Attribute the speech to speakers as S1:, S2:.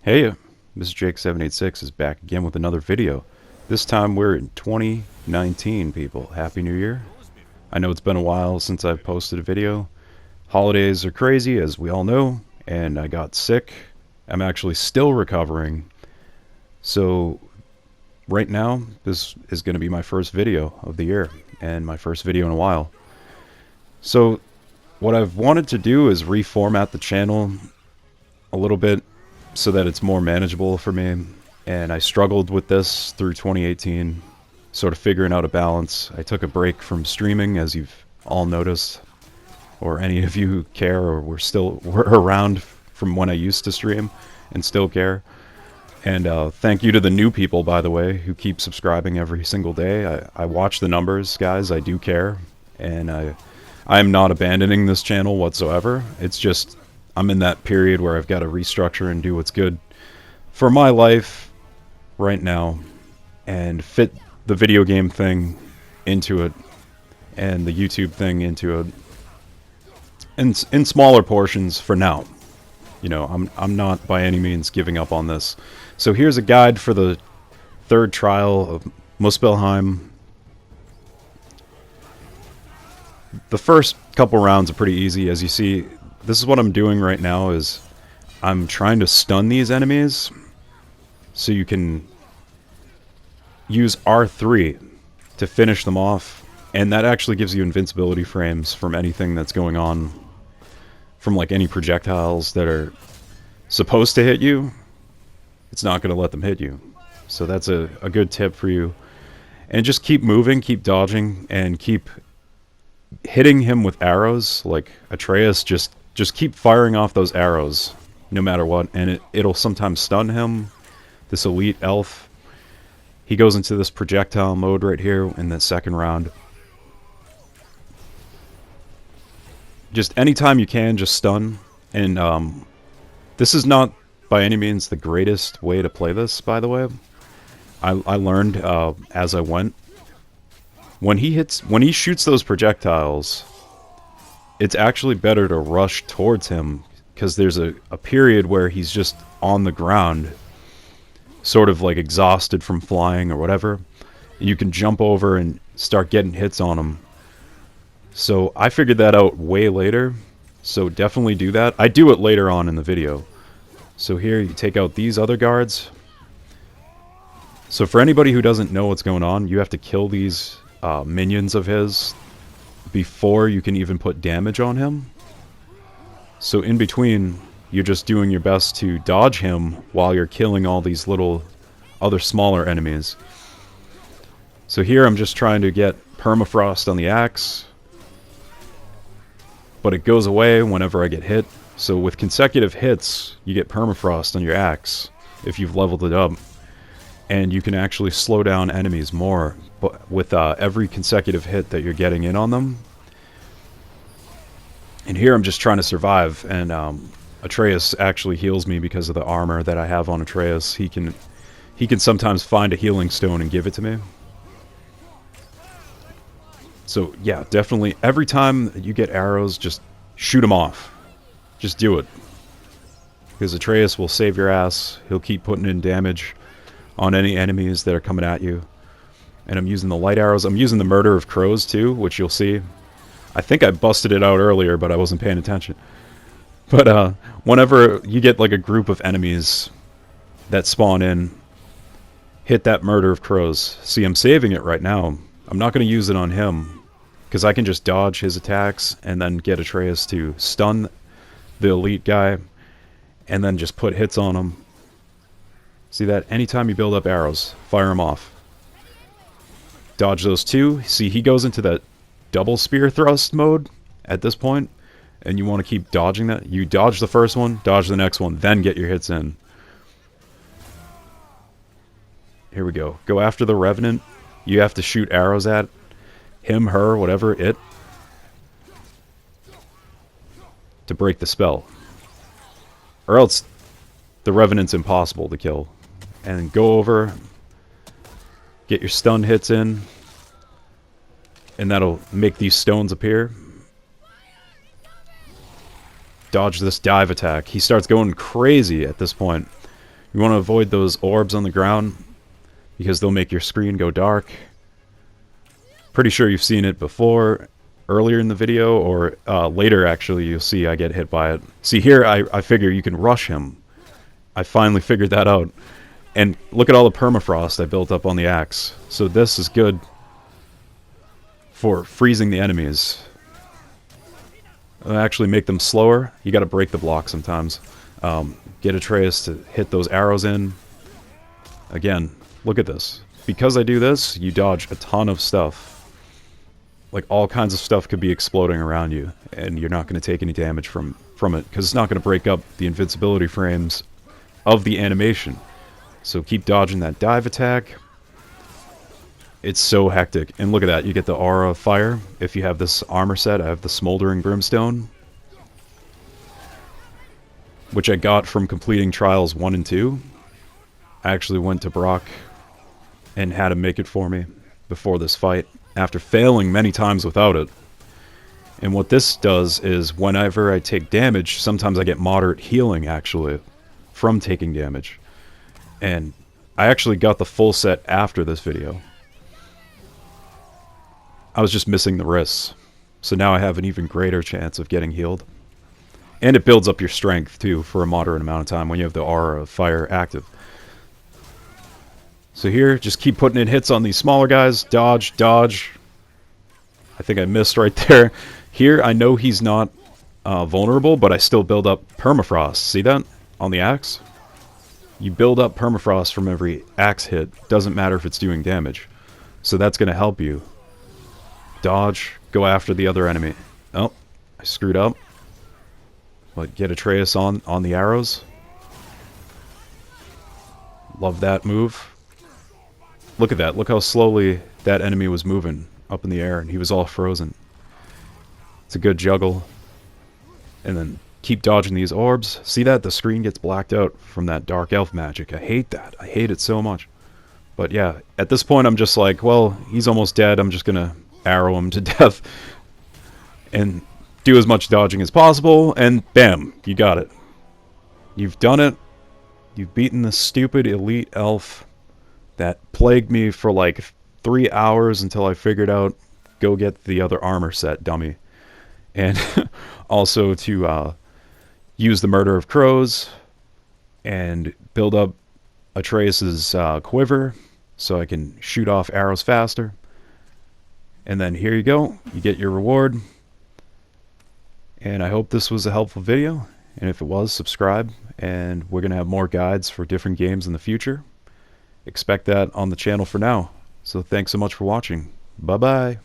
S1: Hey, this is Jake786 is back again with another video. This time we're in 2019, people. Happy New Year. I know it's been a while since I've posted a video. Holidays are crazy, as we all know, and I got sick. I'm actually still recovering. So, right now, this is going to be my first video of the year, and my first video in a while. So, what I've wanted to do is reformat the channel a little bit so that it's more manageable for me, and I struggled with this through 2018, sort of figuring out a balance. I took a break from streaming, as you've all noticed, or any of you who care or were around from when I used to stream and still care. And thank you to the new people, by the way, who keep subscribing every single day. I watch the numbers, guys. I do care, and I am not abandoning this channel whatsoever. It's just I'm in that period where I've got to restructure and do what's good for my life right now and fit the video game thing into it and the YouTube thing into it in smaller portions for now. You know, I'm not by any means giving up on this. So here's a guide for the third trial of Muspelheim. The first couple rounds are pretty easy. As you see, this is what I'm doing right now, is I'm trying to stun these enemies so you can use R3 to finish them off, and that actually gives you invincibility frames from anything that's going on, from like any projectiles that are supposed to hit you. It's not going to let them hit you. So that's a good tip for you. And just keep moving, keep dodging, and keep hitting him with arrows. Like Atreus, just keep firing off those arrows no matter what, and it'll sometimes stun him. This elite elf, he goes into this projectile mode right here in the second round. Just anytime you can, just stun. And this is not by any means the greatest way to play this, by the way. I learned as I went. When he shoots those projectiles, it's actually better to rush towards him, because there's a period where he's just on the ground, sort of like exhausted from flying or whatever. You can jump over and start getting hits on him. So I figured that out way later, so definitely do that. I do it later on in the video. So here you take out these other guards. So for anybody who doesn't know what's going on, you have to kill these minions of his before you can even put damage on him. So in between, you're just doing your best to dodge him while you're killing all these little other smaller enemies. So here I'm just trying to get permafrost on the axe, but it goes away whenever I get hit. So with consecutive hits, you get permafrost on your axe if you've leveled it up, and you can actually slow down enemies more but with every consecutive hit that you're getting in on them. And here I'm just trying to survive, and Atreus actually heals me because of the armor that I have on Atreus. He can sometimes find a healing stone and give it to me. So yeah, definitely every time you get arrows, just shoot them off. Just do it, because Atreus will save your ass. He'll keep putting in damage on any enemies that are coming at you. And I'm using the light arrows. I'm using the Murder of Crows too, which you'll see. I think I busted it out earlier, but I wasn't paying attention. But whenever you get like a group of enemies that spawn in, hit that Murder of Crows. See, I'm saving it right now. I'm not going to use it on him, because I can just dodge his attacks and then get Atreus to stun the elite guy and then just put hits on him. See that? Anytime you build up arrows, fire them off. Dodge those two. See, he goes into that double spear thrust mode at this point, and you want to keep dodging that. You dodge the first one, dodge the next one, then get your hits in. Here we go. Go after the Revenant. You have to shoot arrows at him, her, whatever, it, to break the spell. Or else the Revenant's impossible to kill. And go over, get your stun hits in, and that'll make these stones appear. Dodge this dive attack. He starts going crazy at this point. You want to avoid those orbs on the ground because they'll make your screen go dark. Pretty sure you've seen it before, earlier in the video, or later actually you'll see I get hit by it. See here, I figure you can rush him. I finally figured that out. And look at all the permafrost I built up on the axe. So this is good for freezing the enemies. Actually make them slower. You gotta break the block sometimes. Get Atreus to hit those arrows in. Again, look at this. Because I do this, you dodge a ton of stuff. Like, all kinds of stuff could be exploding around you, and you're not going to take any damage from it, because it's not going to break up the invincibility frames of the animation. So keep dodging that dive attack. It's so hectic. And look at that, you get the aura of fire. If you have this armor set, I have the smoldering brimstone, which I got from completing trials 1 and 2. I actually went to Brock and had him make it for me before this fight, after failing many times without it. And what this does is, whenever I take damage, sometimes I get moderate healing, actually, from taking damage. And I actually got the full set after this video. I was just missing the wrists. So now I have an even greater chance of getting healed. And it builds up your strength, too, for a moderate amount of time when you have the aura of fire active. So here, just keep putting in hits on these smaller guys. Dodge, dodge. I think I missed right there. Here, I know he's not vulnerable, but I still build up permafrost. See that? On the axe? You build up permafrost from every axe hit. Doesn't matter if it's doing damage. So that's going to help you. Dodge. Go after the other enemy. Oh, I screwed up. But get Atreus on the arrows. Love that move. Look at that. Look how slowly that enemy was moving up in the air, and he was all frozen. It's a good juggle. And then keep dodging these orbs. See that? The screen gets blacked out from that dark elf magic. I hate that. I hate it so much. But yeah, at this point I'm just like, well, he's almost dead. I'm just going to arrow him to death. And do as much dodging as possible, and bam, you got it. You've done it. You've beaten the stupid elite elf that plagued me for like 3 hours until I figured out, go get the other armor set, dummy. And also to use the Murder of Crows and build up Atreus' quiver so I can shoot off arrows faster. And then here you go, you get your reward. And I hope this was a helpful video, and if it was, subscribe, and we're going to have more guides for different games in the future. Expect that on the channel for now. So thanks so much for watching. Bye-bye.